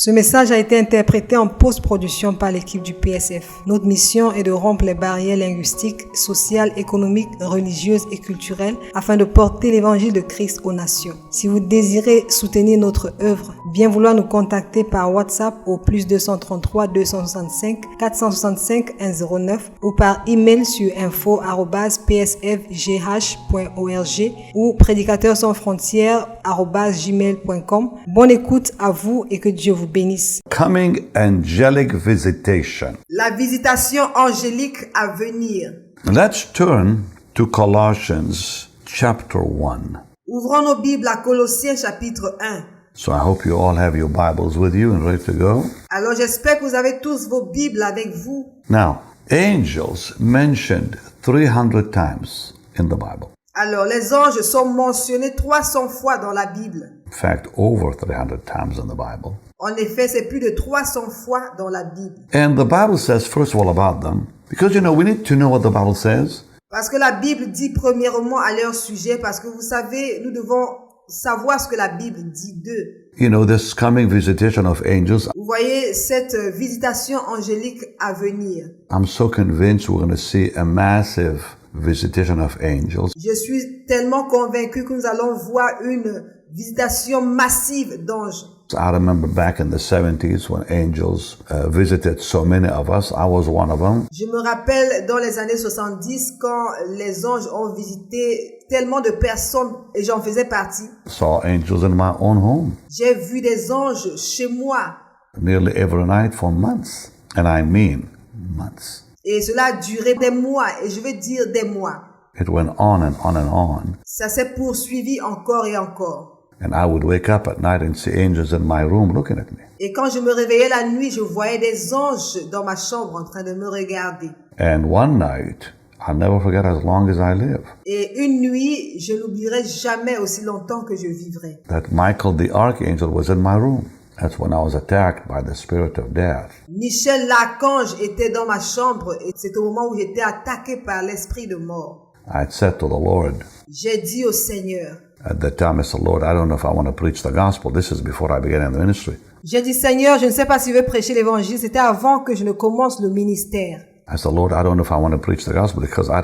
Ce message a été interprété en post-production par l'équipe du PSF. Notre mission est de rompre les barrières linguistiques, sociales, économiques, religieuses et culturelles afin de porter l'évangile de Christ aux nations. Si vous désirez soutenir notre œuvre, bien vouloir nous contacter par WhatsApp au +233 265 465 109 ou par email sur info@psfgh.org ou prédicateurssansfrontières@gmail.com. Bonne écoute à vous et que Dieu vous bénisse. Coming angelic visitation. La visitation angélique à venir. Let's turn to Colossians chapter 1. Ouvrons nos Bibles à Colossiens chapitre 1. So I hope you all have your Bibles with you and ready to go. Alors j'espère que vous avez tous vos Bibles avec vous. Now, angels mentioned 300 times in the Bible. Alors les anges sont mentionnés 300 fois dans la Bible. In fact, over 300 times in the Bible. En effet, c'est plus de 300 fois dans la Bible. And the Bible says, first of all, about them, because, we need to know what the Bible says. Parce que la Bible dit premièrement à leur sujet, parce que vous savez, nous devons savoir ce que la Bible dit d'eux. This coming visitation of angels. Vous voyez cette visitation angélique à venir. I'm so convinced we're going to see a massive visitation of angels. Je suis tellement convaincu que nous allons voir une visitation massive d'anges. I remember back in the 70s when angels visited so many of us. I was one of them. Je me rappelle dans les années 70 quand les anges ont visité tellement de personnes et j'en faisais partie. Saw angels in my own home. J'ai vu des anges chez moi. Nearly every night for months. And I mean months. Et cela a duré des mois et je veux dire des mois. It went on and on and on. Ça s'est poursuivi encore et encore. And I would wake up at night and see angels in my room looking at me. Et quand je me réveillais la nuit, je voyais des anges dans ma chambre en train de me regarder. And one night, I'll never forget as long as I live. Et une nuit, je n'oublierai jamais aussi longtemps que je vivrai. That Michael the archangel was in my room. That's when I was attacked by the spirit of death. Michel l'archange était dans ma chambre et c'est au moment où j'étais attaqué par l'esprit de mort. I had said to the Lord, j'ai dit au Seigneur, at that time I said, Lord, I don't know if I want to preach the gospel. This is before I began in the ministry. J'ai dit, Seigneur, je ne sais pas si je vais prêcher l'évangile. C'était avant que je ne commence le ministère. I said, Lord, I don't know if I want to preach the gospel because I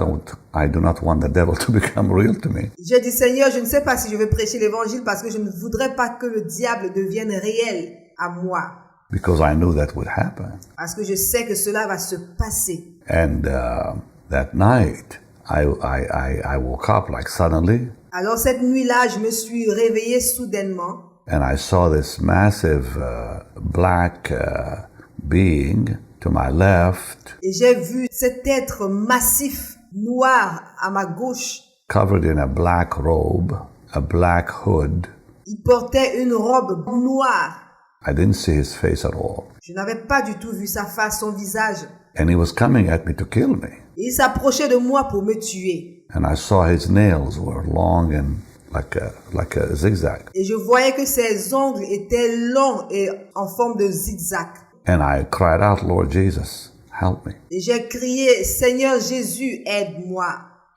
do not want the devil to become real to me. J'ai dit, Seigneur, je ne sais pas si je vais prêcher l'évangile parce que je ne voudrais pas que le diable devienne réel à moi. Because I knew that would happen. Parce que je sais que cela va se passer. And that night, I woke up like suddenly. Alors cette nuit-là, je me suis réveillé soudainement. And I saw this massive black being to my left. Et j'ai vu cet être massif, noir à ma gauche. Covered in a black robe, a black hood. Il portait une robe noire. I didn't see his face at all. Je n'avais pas du tout vu sa face, son visage. And he was coming at me to kill me. Et il s'approchait de moi pour me tuer. And I saw his nails were long and like a zigzag. Et je voyais que ses ongles étaient longs et en forme de zigzag. And I cried out, Lord Jesus, help me. Et j'ai crié, Seigneur Jésus, aide-moi.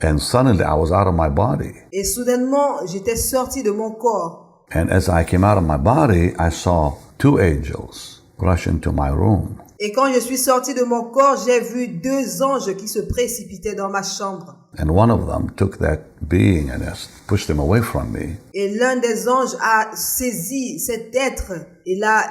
And suddenly I was out of my body. Et soudainement, j'étais sorti de mon corps. And as I came out of my body, I saw two angels rush into my room. Et quand je suis sorti de mon corps, j'ai vu deux anges qui se précipitaient dans ma chambre. And one of them took that being and pushed him away from me. Et l'un des anges a saisi cet être et l'a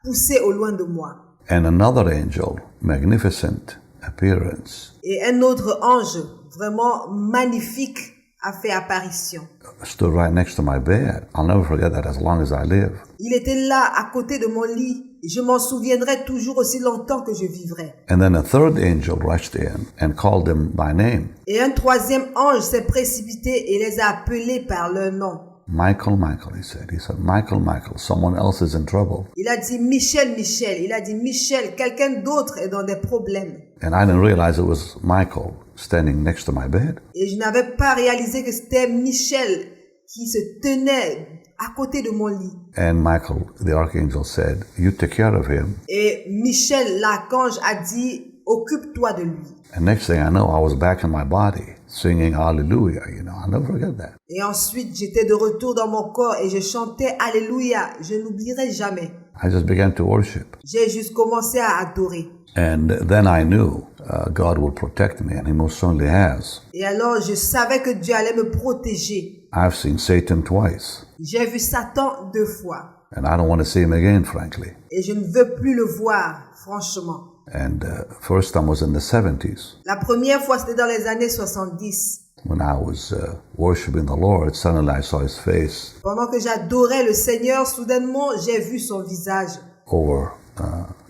poussé au loin de moi. And another angel, magnificent appearance. Et un autre ange, vraiment magnifique, a fait apparition. Stood right next to my bed. I'll never forget that as long as I live. Il était là, à côté de mon lit. Je m'en souviendrai toujours aussi longtemps que je vivrai. And then a third angel rushed in and called them by name. Et un troisième ange s'est précipité et les a appelés par leur nom. Michael, Michael, he said. He said, Michael, Michael, someone else is in trouble. Il a dit Michel, Michel. Il a dit Michel, quelqu'un d'autre est dans des problèmes. And I didn't realize it was Michael standing next to my bed. Et je n'avais pas réalisé que c'était Michel qui se tenait à côté de mon lit. And Michael, the archangel, said, you take care of him. Et Michel, l'archange, a dit, occupe-toi de lui. And next thing I know, I was back in my body, singing Hallelujah. I'll never forget that. Et ensuite, j'étais de retour dans mon corps et je chantais Alléluia. Je n'oublierai jamais. I just began to worship. J'ai juste commencé à adorer. And then I knew God would protect me, and He most certainly has. Et alors, je savais que Dieu allait me protéger. I've seen Satan twice, J'ai vu Satan 2 fois. and I don't want to see him again, frankly. Et je ne veux plus le voir, franchement. And first time was in the 70s. La première fois, c'était dans les années 70. When I was worshiping the Lord, suddenly I saw His face Pendant que j'adorais le Seigneur, soudainement, j'ai vu son visage over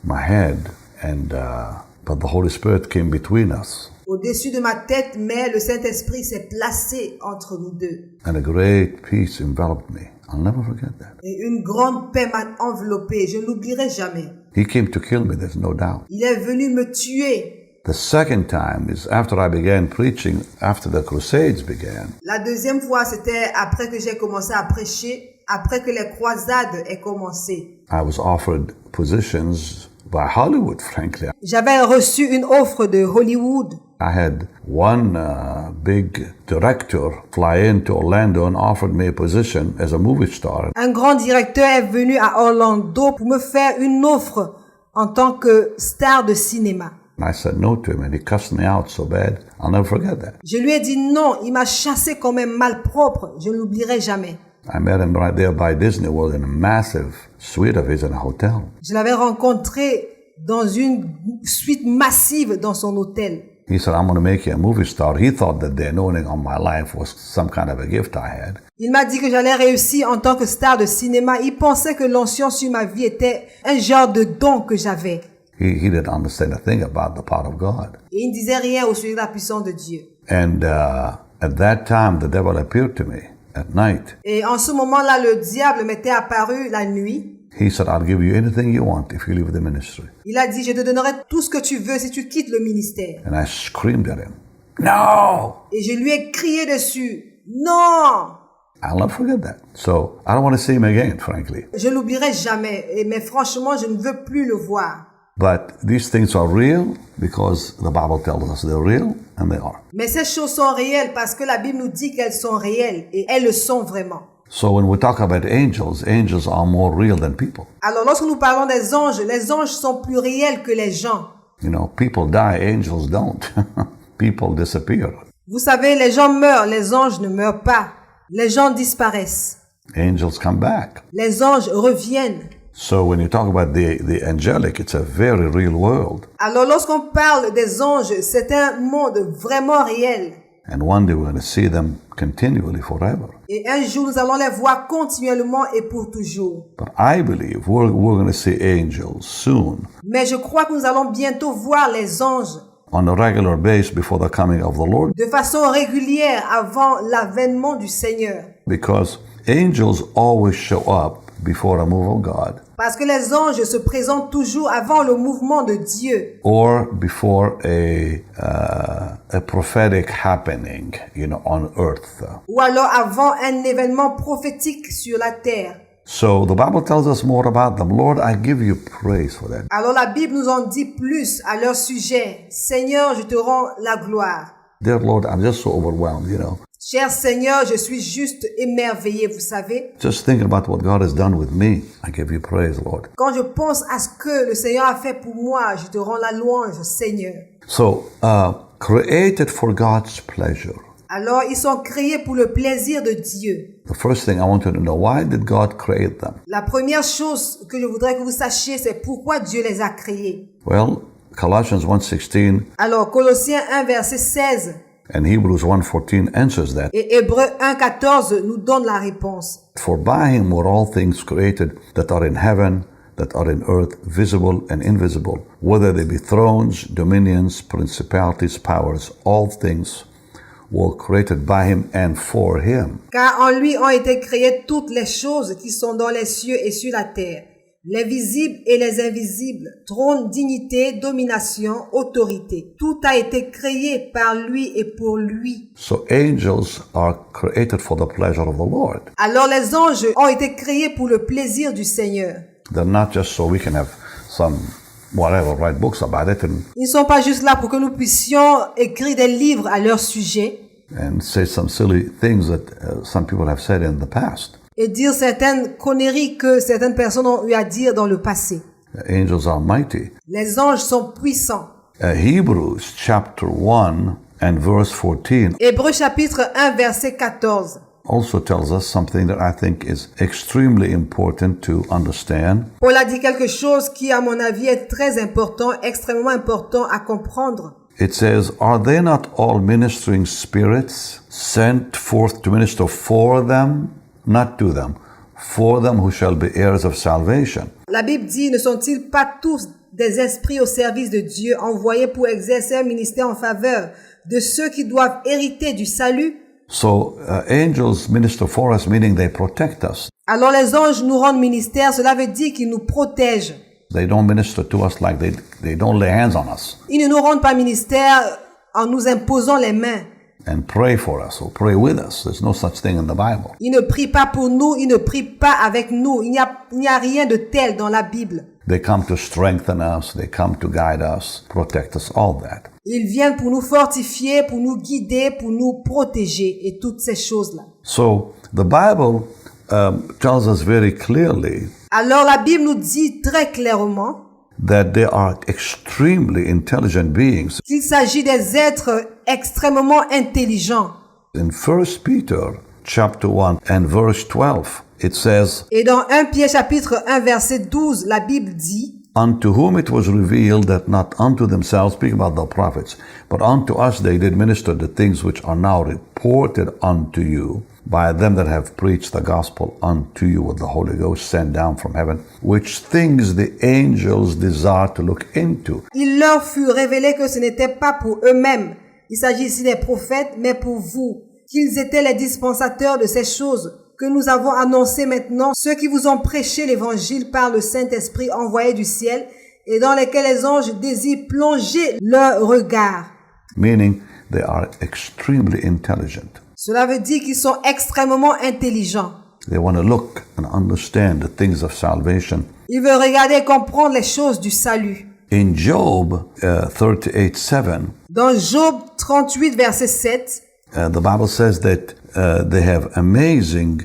my head, and but the Holy Spirit came between us, au-dessus de ma tête, mais le Saint-Esprit s'est placé entre nous deux. and a great peace enveloped me. I'll never forget that. Et une grande paix m'a enveloppé. Je ne l'oublierai jamais. He came to kill me, there's no doubt. Il est venu me tuer. The second time is after I began preaching, after the crusades began. La deuxième fois, c'était après que j'ai commencé à prêcher, après que les croisades aient commencé. I was offered positions by Hollywood, frankly. J'avais reçu une offre de Hollywood. I had one big director fly into Orlando and offered me a position as a movie star. Un grand directeur est venu à Orlando pour me faire une offre en tant que star de cinéma. And I said no to him, and he cussed me out so bad, I'll never forget that. Je lui ai dit non, il m'a chassé comme un malpropre, je ne l'oublierai jamais. I met him right there by Disney World in a massive suite of his in a hotel. Je l'avais rencontré dans une suite massive dans son hôtel. He said, I'm going to make you a movie star. He thought that the anointing on my life was some kind of a gift I had. Il m'a dit que j'allais réussir en tant que star de cinéma. Il pensait que l'onction sur ma vie était un genre de don que j'avais. He didn't understand a thing about the power of God. Et il ne disait rien au sujet de la puissance de Dieu. And at that time, the devil appeared to me at night. Et en ce moment-là, le diable m'était apparu la nuit. He said, I'll give you anything you want if you leave the ministry. Il a dit, je te donnerai tout ce que tu veux si tu quittes le ministère. And I screamed at him, no! Et je lui ai crié dessus, non! I'll never forget that. So I don't want to see him again, frankly. Je l'oublierai jamais. Mais franchement, je ne veux plus le voir. But these things are real because the Bible tells us they're real, and they are. Mais ces choses sont réelles parce que la Bible nous dit qu'elles sont réelles et elles le sont vraiment. So when we talk about angels, angels are more real than people. Alors lorsque nous parlons des anges, les anges sont plus réels que les gens. You know, people die, angels don't. People disappear. Vous savez, les gens meurent, les anges ne meurent pas. Les gens disparaissent. Angels come back. Les anges reviennent. So when you talk about the angelic, it's a very real world. Alors lorsqu'on parle des anges, c'est un monde vraiment réel. And one day we're going to see them continually forever. Et un jour, nous allons les voir continuellement et pour toujours. But I believe we're going to see angels soon. Mais je crois que nous allons bientôt voir les anges On a regular basis before the coming of the Lord. de façon régulière avant l'avènement du Seigneur. Because angels always show up before a move of God. Parce que les anges se présentent toujours avant le mouvement de Dieu. Or before a prophetic happening, you know, on earth. Ou alors avant un événement prophétique sur la terre. So the Bible tells us more about them. Lord, I give you praise for that. Alors la Bible nous en dit plus à leur sujet. Seigneur, je te rends la gloire. Dear Lord, I'm just so overwhelmed, you know. Cher Seigneur, je suis juste émerveillé, vous savez. Just thinking about what God has done with me, I give you praise, Lord. Quand je pense à ce que le Seigneur a fait pour moi, je te rends la louange, Seigneur. So, created for God's pleasure. Alors, ils sont créés pour le plaisir de Dieu. The first thing I want you to know, why did God create them? La première chose que je voudrais que vous sachiez, c'est pourquoi Dieu les a créés. Well, Colossians 1:16 Alors, Colossiens 1, verset 16 and Hebrews 1:14 answers that. et Hébreux 1, 14 nous donnent la réponse. For by him were all things created that are in heaven, that are in earth, visible and invisible, whether they be thrones, dominions, principalities, powers, all things were created by him and for him. Car en lui ont été créées toutes les choses qui sont dans les cieux et sur la terre, les visibles et les invisibles, trône, dignité, domination, autorité. Tout a été créé par lui et pour lui. So angels are created for the pleasure of the Lord. Alors les anges ont été créés pour le plaisir du Seigneur. They're not just so we can have some whatever, write books about it Ils ne sont pas juste là pour que nous puissions écrire des livres à leur sujet and say some silly things that some people have said in the past. et dire certaines conneries que certaines personnes ont eu à dire dans le passé. The angels are mighty. Les anges sont puissants. Hebrews chapter 1 and verse 14 Hébreux chapitre 1 verset 14 also tells us something that I think is extremely important to understand. Paul a dit quelque chose qui, à mon avis, est très important, extrêmement important à comprendre. It says, "Are they not all ministering spirits sent forth to minister for them, not to them, for them who shall be heirs of salvation?" La Bible dit, ne sont-ils pas tous des esprits au service de Dieu, envoyés pour exercer un ministère en faveur de ceux qui doivent hériter du salut? So angels minister for us, meaning they protect us. Alors les anges nous rendent ministère, cela veut dire qu'ils nous protègent. They don't minister to us like they don't lay hands on us Ils ne nous rendent pas ministère en nous imposant les mains. and pray for us or pray with us. There's no such thing in the Bible. Ils ne prient pas pour nous, ils ne prient pas avec nous. Il n'y a rien de tel dans la Bible. They come to strengthen us, they come to guide us, protect us, all that. Ils viennent pour nous fortifier, pour nous guider, pour nous protéger et toutes ces choses-là. So the Bible tells us very clearly Alors la Bible nous dit très clairement that they are extremely intelligent beings. qu'il s'agit des êtres extrêmement intelligents. In 1 Peter chapter 1 and verse 12, it says, Et dans 1 Pierre chapitre 1 verset 12, la Bible dit: "Unto whom it was revealed that not unto themselves," speak about the prophets, "but unto us they did minister the things which are now reported unto you by them that have preached the gospel unto you with the Holy Ghost sent down from heaven, which things the angels desire to look into." Il leur fut révélé que ce n'était pas pour eux-mêmes. Il s'agit ici des prophètes, mais pour vous, qu'ils étaient les dispensateurs de ces choses que nous avons annoncées maintenant, ceux qui vous ont prêché l'évangile par le Saint-Esprit envoyé du ciel et dans lesquels les anges désirent plonger leur regard. Meaning they are extremely intelligent. Cela veut dire qu'ils sont extrêmement intelligents. They want to look and understand the things of salvation. Ils veulent regarder et comprendre les choses du salut. In Job 38:7, Dans Job 38, verset 7, the Bible says that they have amazing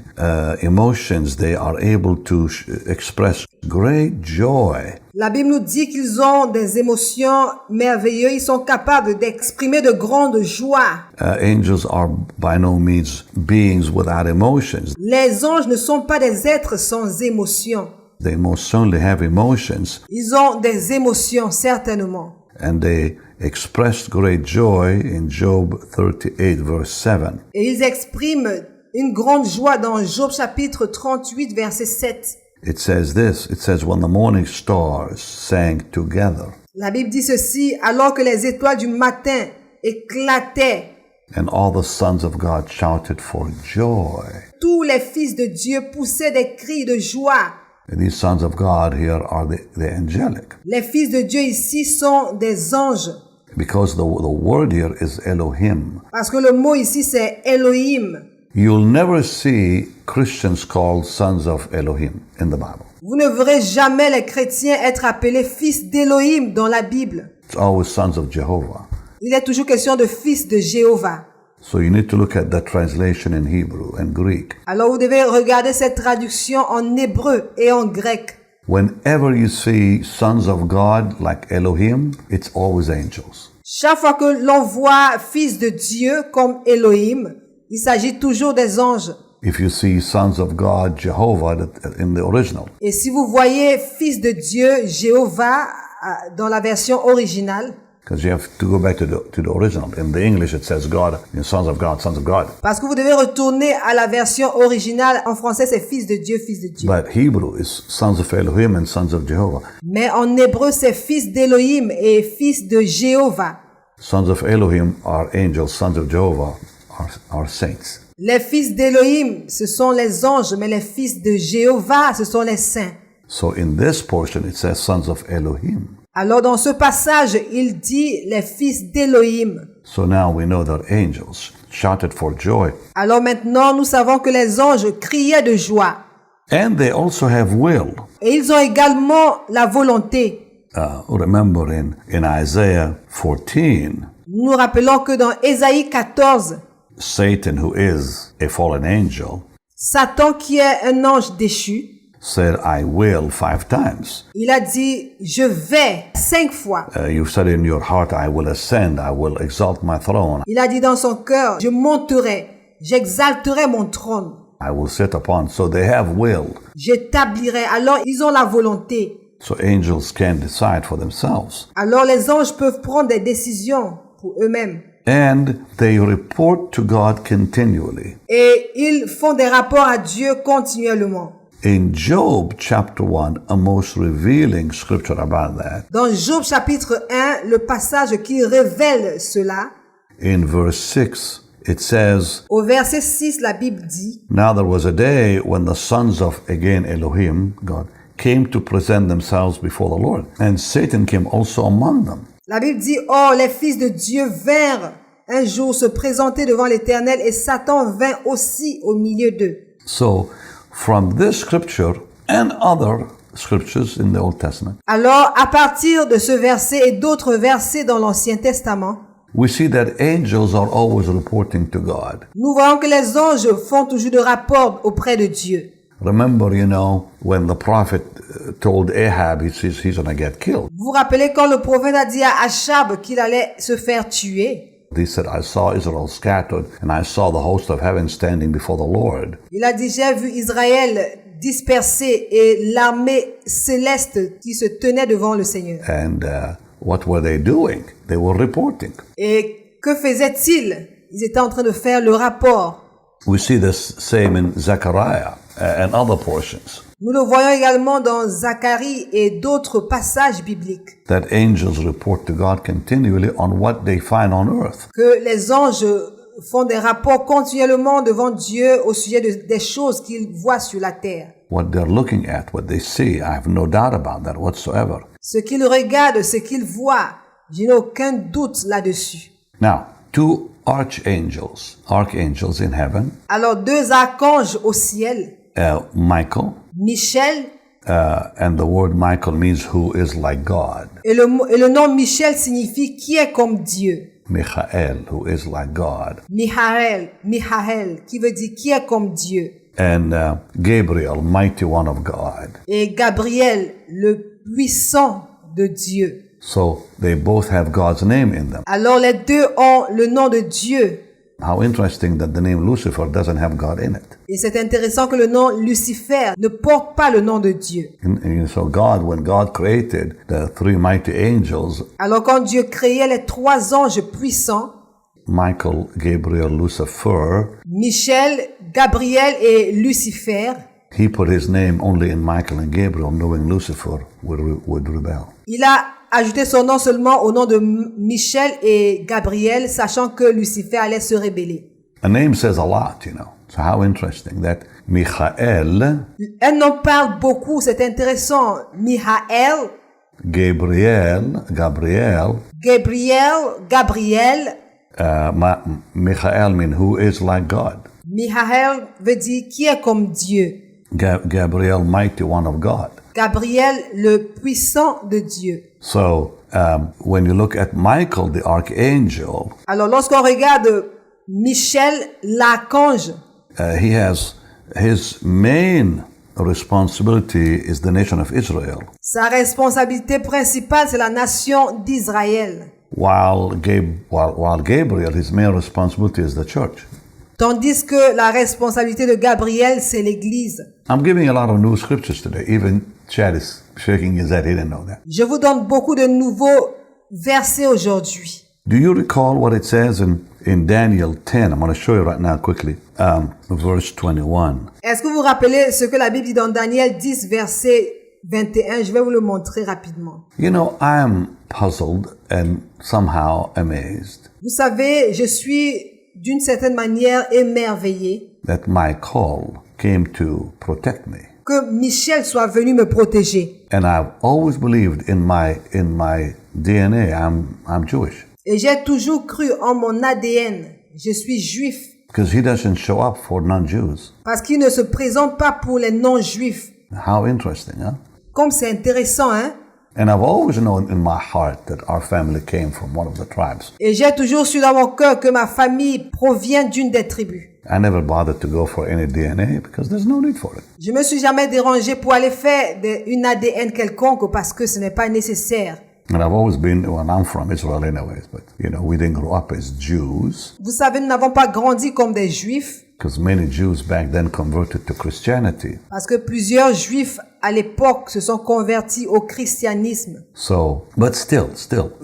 emotions. They are able to express great joy. la Bible nous dit qu'ils ont des émotions merveilleuses. Ils sont capables d'exprimer de grandes joies. Angels are by no means beings without emotions. Les anges ne sont pas des êtres sans émotions. They most certainly have emotions, Ils ont des émotions, certainement. and they expressed great joy in Job 38 verse 7. Et ils expriment une grande joie dans Job chapitre 38, verset 7. It says this, it says, "When the morning stars sang together, La Bible dit ceci: alors que les étoiles du matin éclataient, and all the sons of God shouted for joy." tous les fils de Dieu poussaient des cris de joie. And these sons of God here are the angelic, Les fils de Dieu ici sont des anges. because the word here is Elohim. Parce que le mot ici c'est Elohim. You'll never see Christians called sons of Elohim in the Bible. Vous ne verrez jamais les chrétiens être appelés fils d'Elohim dans la Bible. It's always sons of Jehovah. Il est toujours question de fils de Jéhovah. So you need to look at the translation in Hebrew and Greek. Alors vous devez regarder cette traduction en hébreu et en grec. Whenever you see sons of God like Elohim, it's always angels. Chaque fois que l'on voit fils de Dieu comme Elohim, il s'agit toujours des anges. If you see sons of God, Jehovah, in the original, Et si vous voyez fils de Dieu, Jéhovah, dans la version originale, because you have to go back to the original. In the English, it says God, sons of God, sons of God. parce que vous devez retourner à la version originale. En français, c'est fils de Dieu, fils de Dieu. But Hebrew is sons of Elohim and sons of Jehovah. Mais en hébreu, c'est fils d'Elohim et fils de Jéhovah. Sons of Elohim are angels, sons of Jehovah are saints. Les fils d'Elohim, ce sont les anges, mais les fils de Jéhovah, ce sont les saints. So in this portion, it says sons of Elohim. Alors dans ce passage, il dit les fils d'Elohim. So now we know that angels shouted for joy. Alors maintenant, nous savons que les anges criaient de joie. And they also have will. Et ils ont également la volonté. Remember in Isaiah 14, Nous nous rappelons que dans Ésaïe 14, Satan, who is a fallen angel, Satan, qui est un ange déchu, said, I will 5 times. il a dit, je vais 5 fois. You said in your heart, I will ascend, I will exalt my throne, Il a dit dans son cœur, je monterai, j'exalterai mon trône, I will sit upon. So they have will. j'établirai. Alors ils ont la volonté. So angels can decide for themselves. Alors les anges peuvent prendre des décisions pour eux-mêmes. And they report to God continually. Et ils font des rapports à Dieu continuellement. In Job chapter 1, a most revealing scripture about that. Dans Job chapitre 1, le passage qui révèle cela, In verse 6, it says, au verset 6, la Bible dit, Now there was a day when the sons of, again Elohim, God, came to present themselves before the Lord, and Satan came also among them. la Bible dit, oh, les fils de Dieu vinrent un jour se présenter devant l'Éternel et Satan vint aussi au milieu d'eux. So, from this scripture and other scriptures in the Old Testament, Alors, à partir de ce verset et d'autres versets dans l'Ancien Testament, we see that angels are always reporting to God. nous voyons que les anges font toujours de rapports auprès de Dieu. Remember, when the prophet told Ahab, he says he's going to get killed. Vous vous rappelez quand le prophète a dit à Achab qu'il allait se faire tuer? He said, I saw Israel scattered, and I saw the host of heaven standing before the Lord. Il a dit, j'ai vu Israël dispersé et l'armée céleste qui se tenait devant le Seigneur. And what were they doing? They were reporting. Et que faisaient-ils? Ils étaient en train de faire le rapport. We see this same in Zechariah and other portions. Nous le voyons également dans Zacharie et d'autres passages bibliques. That angels report to God continually on what they find on earth. Que les anges font des rapports continuellement devant Dieu au sujet des choses qu'ils voient sur la terre. What they're looking at, what they see, I have no doubt about that whatsoever. Ce qu'ils regardent, ce qu'ils voient, je n'ai aucun doute là-dessus. Now, 2 archangels in heaven, Alors 2 archanges au ciel, Michael, Michel, and the word Michael means who is like God. et le nom Michel signifie qui est comme Dieu. Michael, who is like God. Michael, qui veut dire qui est comme Dieu. And Gabriel, mighty one of God. Et Gabriel, le puissant de Dieu. So they both have God's name in them. Alors les deux ont le nom de Dieu. How interesting that the name Lucifer doesn't have God in it. Et c'est intéressant que le nom Lucifer ne porte pas le nom de Dieu. And so when God created the 3 mighty angels, Alors quand Dieu créait les 3 anges puissants, Michael, Gabriel, Lucifer, Michel, Gabriel et Lucifer, he put his name only in Michael and Gabriel, knowing Lucifer would rebel. il a ajouté son nom seulement au nom de Michel et Gabriel, sachant que Lucifer allait se rébeller. A name says a lot, So how interesting that Michael, Un nom parle beaucoup, c'est intéressant. Michael, Gabriel, Gabriel, Michael means who is like God. Michael veut dire qui est comme Dieu. Gabriel, mighty one of God. Gabriel, le puissant de Dieu. So, when you look at Michael, the archangel, Alors, lorsqu'on regarde Michel, l'archange, he has his main responsibility is the nation of Israel. sa responsabilité principale, c'est la nation d'Israël. While Gabriel, his main responsibility is the church. Tandis que la responsabilité de Gabriel, c'est l'Église. I'm giving a lot of new scriptures today. Even Chad is shaking his head. He didn't know that. Je vous donne beaucoup de nouveaux versets aujourd'hui. Do you recall what it says in Daniel 10? I'm going to show you right now quickly. Verse 21. Est-ce que vous vous rappelez ce que la Bible dit dans Daniel 10, verset 21? Je vais vous le montrer rapidement. I am puzzled and somehow amazed Vous savez, je suis d'une certaine manière émerveillé that Michael came to protect me. que Michel soit venu me protéger. And I've always believed in my DNA, I'm Jewish. Et j'ai toujours cru en mon ADN, je suis juif. Because he doesn't show up for non-Jews. Parce qu'il ne se présente pas pour les non-juifs. How interesting, huh? Comme c'est intéressant, hein? And I've always known in my heart that our family came from one of the tribes. Et j'ai toujours su dans mon cœur que ma famille provient d'une des tribus. I never bothered to go for any DNA because there's no need for it. Je me suis jamais dérangé pour aller faire une ADN quelconque parce que ce n'est pas nécessaire. And I've always been, well, I'm from Israel anyways, but, we didn't grow up as Jews. Vous savez, nous n'avons pas grandi comme des Juifs. Because many Jews back then converted to Christianity. Parce que plusieurs Juifs à l'époque se sont convertis au christianisme. So, but still,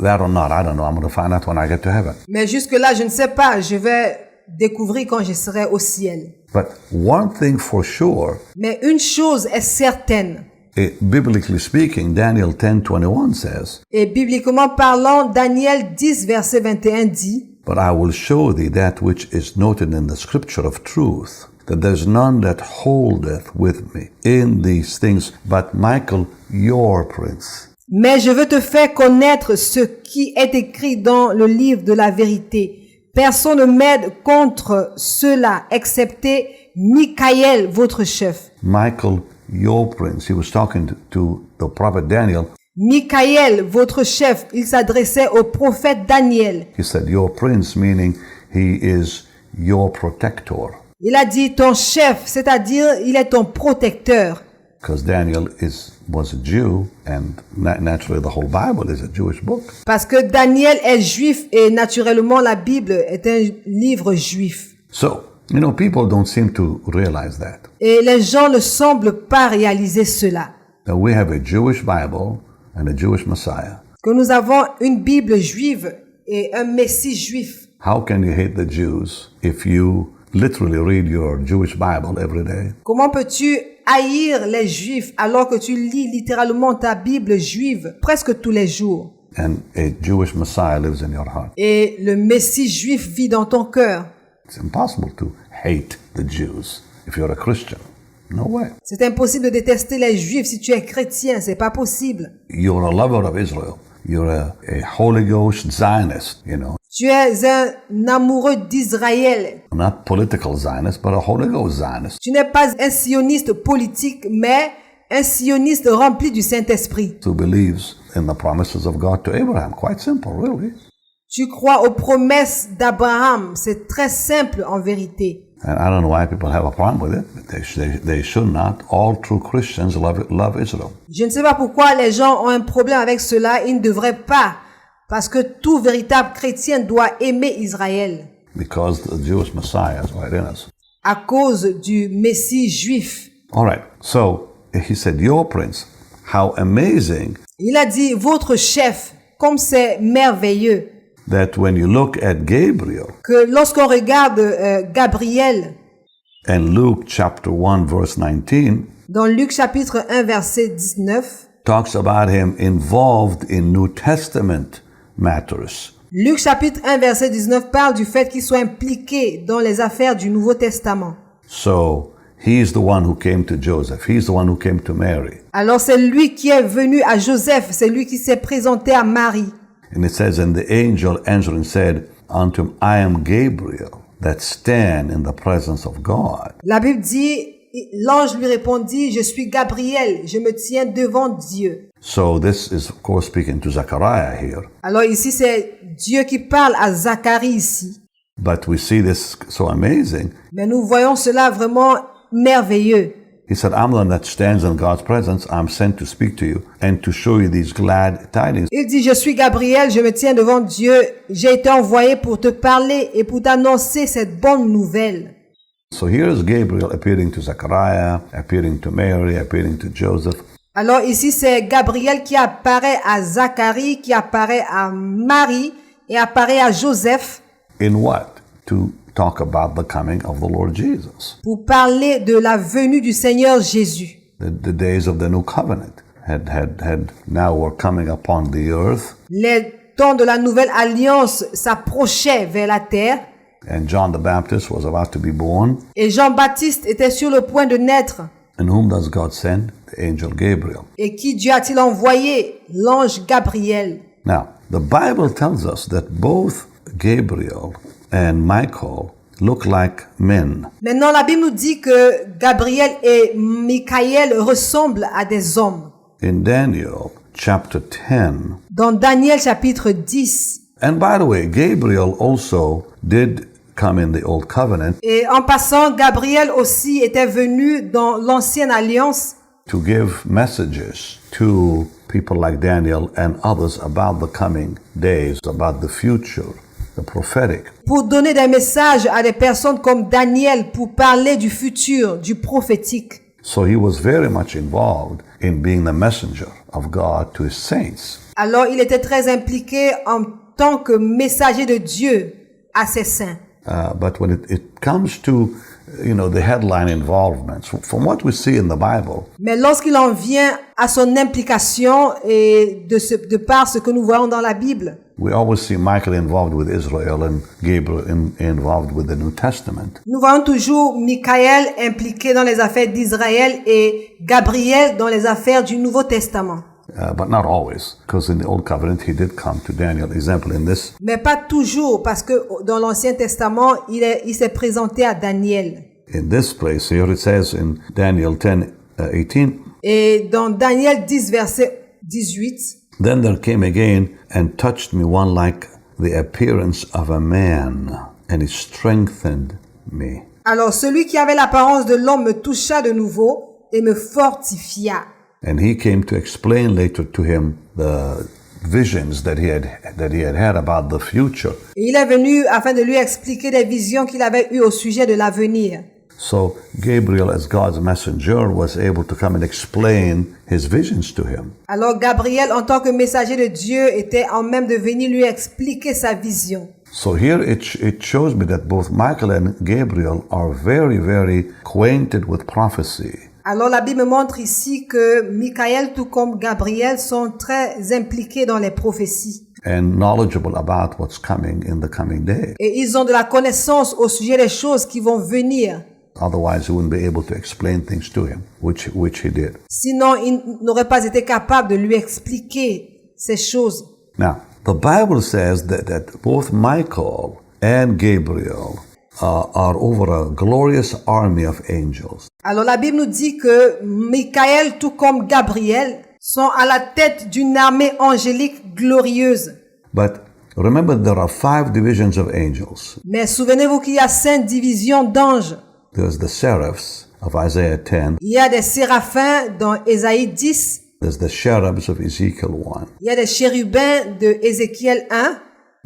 that or not, I don't know. I'm going to find out when I get to heaven. Mais jusque-là, je ne sais pas. Je vais découvrir quand je serai au ciel. But one thing for sure. Mais une chose est certaine. Biblically speaking, Daniel 10:21 says. Et bibliquement parlant, Daniel 10 verset 21 dit. But I will show thee that which is noted in the scripture of truth, that there's none that holdeth with me in these things, but Michael, your prince. Mais je veux te faire connaître ce qui est écrit dans le livre de la vérité. Personne ne m'aide contre cela, excepté Michael, votre chef. Michael, your prince. He was talking to the prophet Daniel. Michael, votre chef, il s'adressait au prophète Daniel. He said, your prince, meaning he is your protector. Il a dit ton chef, c'est-à-dire il est ton protecteur. Because Daniel was a Jew, and naturally the whole Bible is a Jewish book. Parce que Daniel est juif et naturellement la Bible est un livre juif. So, people don't seem to realize that. Et les gens ne semblent pas réaliser cela. That we have a Jewish Bible and a Jewish Messiah. Que nous avons une Bible juive et un Messie juif. How can you hate the Jews if you literally read your Jewish Bible every day? Comment peux-tu haïr les Juifs alors que tu lis littéralement ta Bible juive presque tous les jours? And a Jewish Messiah lives in your heart. Et le Messie juif vit dans ton cœur. It's impossible to hate the Jews if you're a Christian. No way. C'est impossible de détester les Juifs si tu es chrétien, c'est pas possible. You're a lover of Israel. You're a Holy Ghost Zionist, Tu es un amoureux d'Israël. Not political Zionist, but a Holy Ghost Zionist. Tu n'es pas un sioniste politique, mais un sioniste rempli du Saint-Esprit. Who believes in the promises of God to Abraham. Quite simple, really. Tu crois aux promesses d'Abraham. C'est très simple en vérité. And I don't know why people have a problem with it. But they should not. All true Christians love Israel. Je ne sais pas pourquoi les gens ont un problème avec cela. Ils ne devraient pas. Parce que tout véritable chrétien doit aimer Israël. Because the Jewish Messiah is right in us. À cause du Messie juif. All right. So, he said, your prince, how amazing. Il a dit, votre chef, comme c'est merveilleux. That when you look at Gabriel. Que lorsqu'on regarde Gabriel. And Luke chapter 1 verse 19. Dans Luc chapitre 1 verset 19. Talks about him involved in New Testament matters. Luc chapitre 1 verset 19 parle du fait qu'il soit impliqué dans les affaires du Nouveau Testament. So, he's the one who came to Joseph. He's the one who came to Mary. Alors c'est lui qui est venu à Joseph, c'est lui qui s'est présenté à Marie. And it says, and the angel answered and said unto him, I am Gabriel, that stand in the presence of God. La Bible dit, l'ange lui répondit, je suis Gabriel, je me tiens devant Dieu. So this is of course speaking to Zechariah here. Alors ici c'est Dieu qui parle à Zacharie ici. But we see this so amazing. Mais nous voyons cela vraiment merveilleux. He said, I'm the one that stands in God's presence. I'm sent to speak to you and to show you these glad tidings. Il dit, je suis Gabriel, je me tiens devant Dieu. J'ai été envoyé pour te parler et pour t'annoncer cette bonne nouvelle. So here is Gabriel appearing to Zechariah, appearing to Mary, appearing to Joseph. Alors ici, c'est Gabriel qui apparaît à Zacharie, qui apparaît à Marie et apparaît à Joseph. In what? To talk about the coming of the Lord Jesus. Pour parler de la venue du Seigneur Jésus. The days of the new covenant had now were coming upon the earth. Les temps de la nouvelle alliance s'approchaient vers la terre. And John the Baptist was about to be born. Et Jean-Baptiste était sur le point de naître. And whom does God send? The angel Gabriel. Et qui Dieu a-t-il envoyé? L'ange Gabriel. Now, the Bible tells us that both Gabriel and Michael look like men. Maintenant, la Bible nous dit que Gabriel et Michael ressemblent à des hommes. In Daniel chapter 10. Dans Daniel chapitre 10. And by the way, Gabriel also did come in the Old Covenant Et en passant, Gabriel aussi était venu dans l'ancienne alliance to give messages to people like Daniel and others about the coming days, about the future, the prophetic. pour donner des messages à des personnes comme Daniel pour parler du futur, du prophétique. So he was very much involved in being the messenger of God to his saints. Alors, il était très impliqué en tant que messager de Dieu à ses saints. But when it comes to, the headline involvements, from what we see in the Bible, Mais lorsqu'il en vient à son implication et de par ce que nous voyons dans la Bible, we always see Michael involved with Israel and Gabriel involved with the New Testament. nous voyons toujours Michaël impliqué dans les affaires d'Israël et Gabriel dans les affaires du Nouveau Testament. But not always, because in the Old Covenant he did come to Daniel. Example in this, Mais pas toujours, parce que dans l'Ancien Testament, il s'est présenté à Daniel. in this place here, it says in Daniel 10:18, Et dans Daniel 10, verset 18, then there came again and touched me one like the appearance of a man, and he strengthened me. alors celui qui avait l'apparence de l'homme me toucha de nouveau et me fortifia. And he came to explain later to him the visions that he had about the future. Et il est venu afin de lui expliquer des visions qu'il avait eues au sujet de l'avenir. So Gabriel, as God's messenger, was able to come and explain his visions to him. Alors Gabriel, en tant que messager de Dieu, était en même de venir lui expliquer sa vision. So here it shows me that both Michael and Gabriel are very, very acquainted with prophecy. Alors la Bible montre ici que Michaël tout comme Gabriel sont très impliqués dans les prophéties. And knowledgeable about what's coming in the coming day. Et ils ont de la connaissance au sujet des choses qui vont venir. Otherwise, he wouldn't be able to explain things to him, which he did. Sinon, ils n'auraient pas été capables de lui expliquer ces choses. Now, the Bible says that both Michael and Gabriel are over a glorious army of angels. Alors la Bible nous dit que Michaël tout comme Gabriel sont à la tête d'une armée angélique glorieuse. But remember, there are 5 divisions of angels. Mais souvenez-vous qu'il y a 5 divisions d'anges. There's the seraphs of Isaiah 10. Il y a des séraphins dans Ésaïe 10. There's the cherubs of Ezekiel 1. Il y a des chérubins de Ézéchiel 1.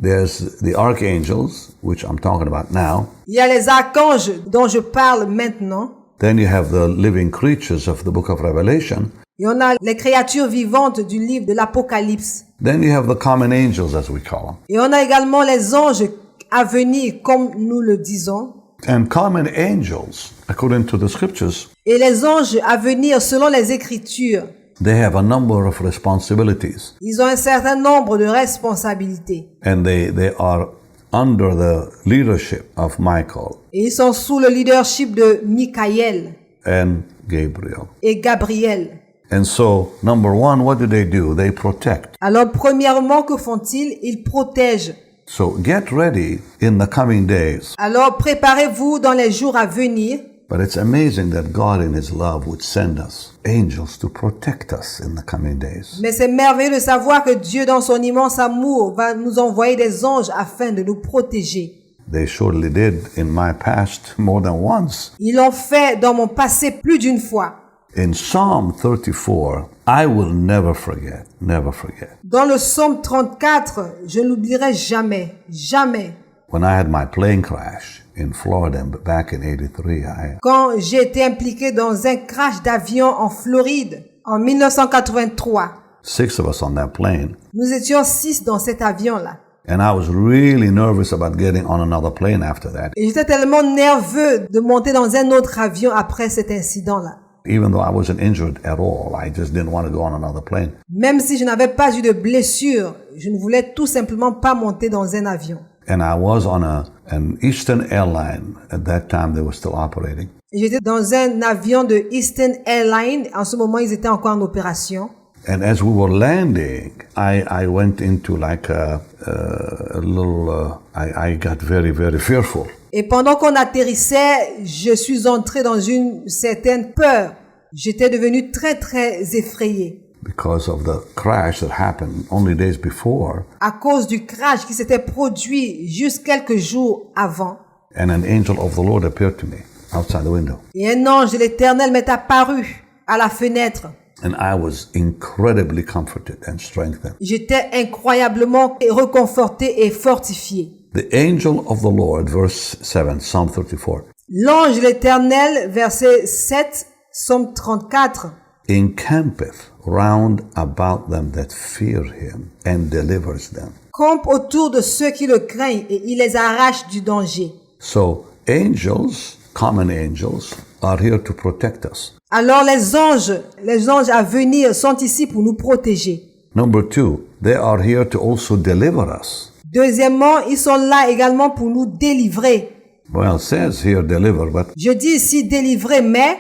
There's the archangels, which I'm talking about now. Il y a les archanges dont je parle maintenant. Then you have the living creatures of the book of Revelation. Et on a les créatures vivantes du livre de l'Apocalypse. Then you have the common angels, as we call them. Et on a également les anges à venir, comme nous le disons. And common angels, according to the scriptures, Et les anges à venir, selon les Écritures, they have a number of responsibilities. ils ont un certain nombre de responsabilités. And they are under the leadership of Michael Et ils sont sous le leadership de Michaël and Gabriel. et Gabriel. And so, number one, what do? They protect. Alors, premièrement, que font-ils? Ils protègent. So get ready in the coming days. Alors, préparez-vous dans les jours à venir. But it's amazing that God in His love would send us angels to protect us in the coming days. Mais c'est merveilleux de savoir que Dieu, dans son immense amour, va nous envoyer des anges afin de nous protéger. They surely did in my past more than once. Ils l'ont fait dans mon passé plus d'une fois. In Psalm 34, I will never forget, never forget. Dans le psaume 34, je n'oublierai jamais, jamais. When I had my plane crash in Florida back in 83, Quand j'ai été impliqué dans un crash d'avion en Floride en 1983, 6 of us on that plane. nous étions 6 dans cet avion-là. And I was really nervous about getting on another plane after that. Et j'étais tellement nerveux de monter dans un autre avion après cet incident-là. Even though I wasn't injured at all, I just didn't want to go on another plane. Même si je n'avais pas eu de blessure, je ne voulais tout simplement pas monter dans un avion. And I was on an Eastern airline. At that time, they were still operating. Et j'étais dans un avion de Eastern Airlines. En ce moment, ils étaient encore en opération. And as we were landing, I went into like a little, I got very, very fearful. Et pendant qu'on atterrissait, je suis entré dans une certaine peur. J'étais devenu très, très effrayé. Because of the crash that happened only days before. À cause du crash qui s'était produit juste quelques jours avant. And an angel of the Lord appeared to me outside the window. Et un ange de l'Éternel m'est apparu à la fenêtre. And I was incredibly comforted and strengthened. J'étais incroyablement réconforté et fortifié. The angel of the Lord, verse 7, Psalm 34. L'ange de l'Éternel, verset 7, Psaume 34. Encampeth round about them that fear him and delivers them. Campe autour de ceux qui le craignent et il les arrache du danger. So angels, common angels, are here to protect us. Alors les anges à venir sont ici pour nous protéger. Number 2, they are here to also deliver us. Deuxièmement, ils sont là également pour nous délivrer. Well, it says here deliver, but Je dis ici délivrer, mais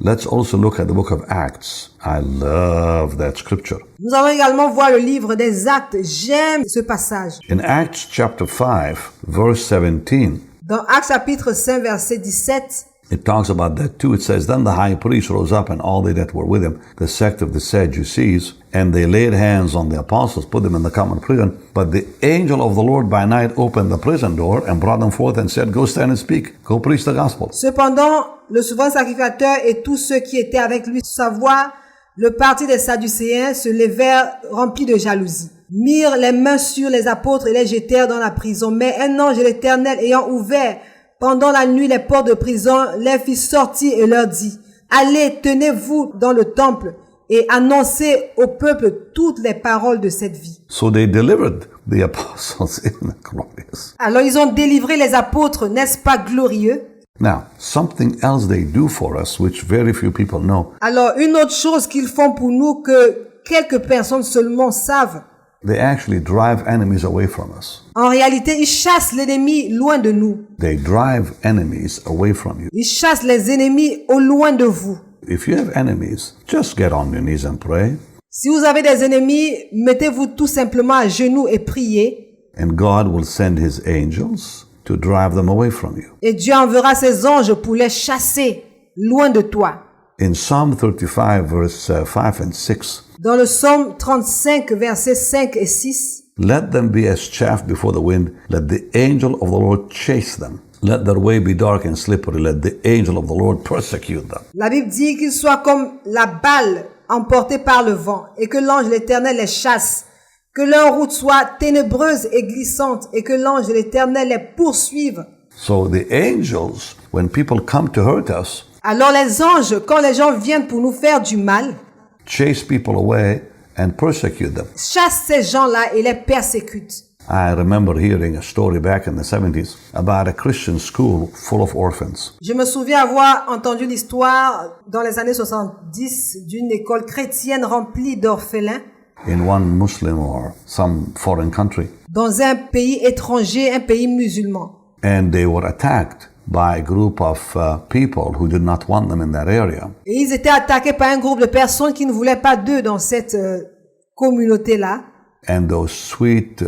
let's also look at the book of Acts. I love that scripture. nous allons également voir le livre des Actes. J'aime ce passage. In Acts chapter 5, verse 17, Dans Actes chapitre 5, verset 17, it talks about that too. It says, Then the high priest rose up and all they that were with him, the sect of the Sadducees, and they laid hands on the apostles, put them in the common prison. But the angel of the Lord by night opened the prison door and brought them forth and said, Go stand and speak. Go preach the gospel. Cependant, le souverain sacrificateur et tous ceux qui étaient avec lui, savoir, le parti des Sadducéens se levèrent remplis de jalousie, mirent les mains sur les apôtres et les jetèrent dans la prison. Mais un ange de l'Éternel ayant ouvert pendant la nuit les portes de prison, les fit sortir et leur dit, allez, tenez-vous dans le temple et annoncez au peuple toutes les paroles de cette vie. So they delivered the apostles in the glorious. Alors ils ont délivré les apôtres, n'est-ce pas glorieux? Now, something else they do for us, which very few people know. Alors une autre chose qu'ils font pour nous que quelques personnes seulement savent, They actually drive enemies away from us. en réalité, ils chassent l'ennemi loin de nous. They drive enemies away from you. Ils chassent les ennemis au loin de vous. If you have enemies, just get on your knees and pray, Si vous avez des ennemis, mettez-vous tout simplement à genoux et priez. and God will send his angels to drive them away from you. Et Dieu enverra ses anges pour les chasser loin de toi. In Psalm 35, verse 5 and 6, Dans le psaume 35, versets 5 et 6, let them be as chaff before the wind. Let the angel of the Lord chase them. Let their way be dark and slippery. Let the angel of the Lord persecute them. la Bible dit qu'ils soient comme la balle emportée par le vent et que l'ange de l'Éternel les chasse. Que leur route soit ténébreuse et glissante et que l'ange de l'Éternel les poursuive. So the angels, when people come to hurt us, Alors les anges, quand les gens viennent pour nous faire du mal, chase people away and persecute them. chassent ces gens-là et les persécutent. I remember hearing a story back in the 70s about a Christian school full of orphans. Je me souviens avoir entendu l'histoire dans les années 70 d'une école chrétienne remplie d'orphelins In one Muslim or some foreign country. dans un pays étranger, un pays musulman. And they were attacked by a group of people who did not want them in that area. Et ils étaient attaqués par un groupe de personnes qui ne voulaient pas d'eux dans cette communauté-là. And those sweet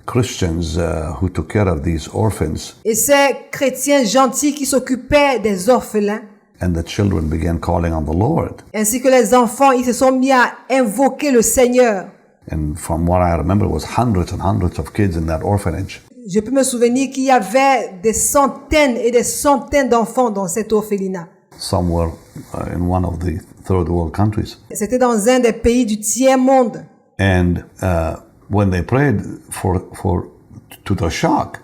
Christians who took care of these orphans, Et ces chrétiens gentils qui s'occupaient des orphelins, and the children began calling on the Lord. ainsi que les enfants, ils se sont mis à invoquer le Seigneur. And from what I remember, it was hundreds and hundreds of kids in that orphanage. Je peux me souvenir qu'il y avait des centaines et des centaines d'enfants dans cet orphelinat. Some were in one of the third world countries. C'était dans un des pays du tiers-monde. And when they prayed to the shock,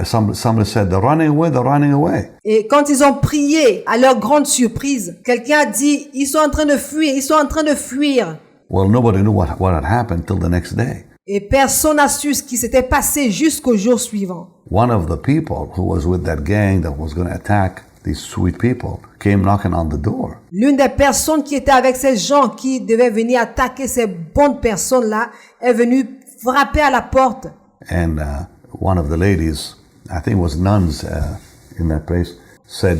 somebody said, they're running away, they're running away. Et quand ils ont prié, à leur grande surprise, quelqu'un a dit, ils sont en train de fuir, ils sont en train de fuir. Well, nobody knew what had happened till the next day. Et personne n'a su ce qui s'était passé jusqu'au jour suivant. One of the people who was with that gang that was going to attack these sweet people came knocking on the door. L'une des personnes qui était avec ces gens qui devaient venir attaquer ces bonnes personnes-là est venue frapper à la porte. And one of the ladies, I think it was nuns in that place, said,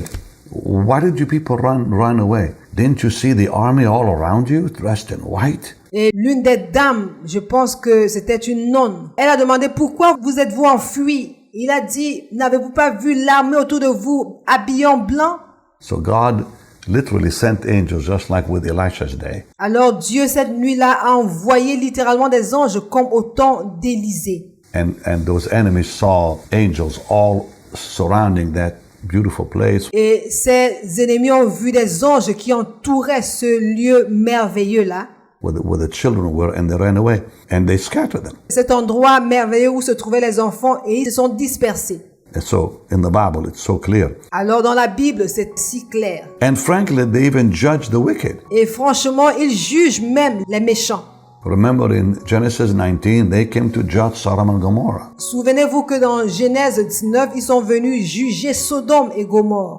why did you people run away? Didn't you see the army all around you, dressed in white? Et l'une des dames, je pense que c'était une nonne, elle a demandé pourquoi vous êtes-vous enfui? Il a dit, n'avez-vous pas vu l'armée autour de vous habillée en blanc? So God literally sent angels just like with Elisha's day. Alors Dieu cette nuit-là a envoyé littéralement des anges comme au temps d'Élisée. And those enemies saw angels all surrounding that beautiful place. Et ces ennemis ont vu des anges qui entouraient ce lieu merveilleux-là. Where the children were, and they ran away, and they scattered them. Cet endroit merveilleux où se trouvaient les enfants, et ils se sont dispersés. And so, in the Bible, it's so clear. Alors dans la Bible, c'est si clair. And frankly, they even judge the wicked. Et franchement, ils jugent même les méchants. Remember in Genesis 19, they came to judge Sodom and Gomorrah. Souvenez-vous que dans Genèse 19, ils sont venus juger Sodome et Gomorrhe.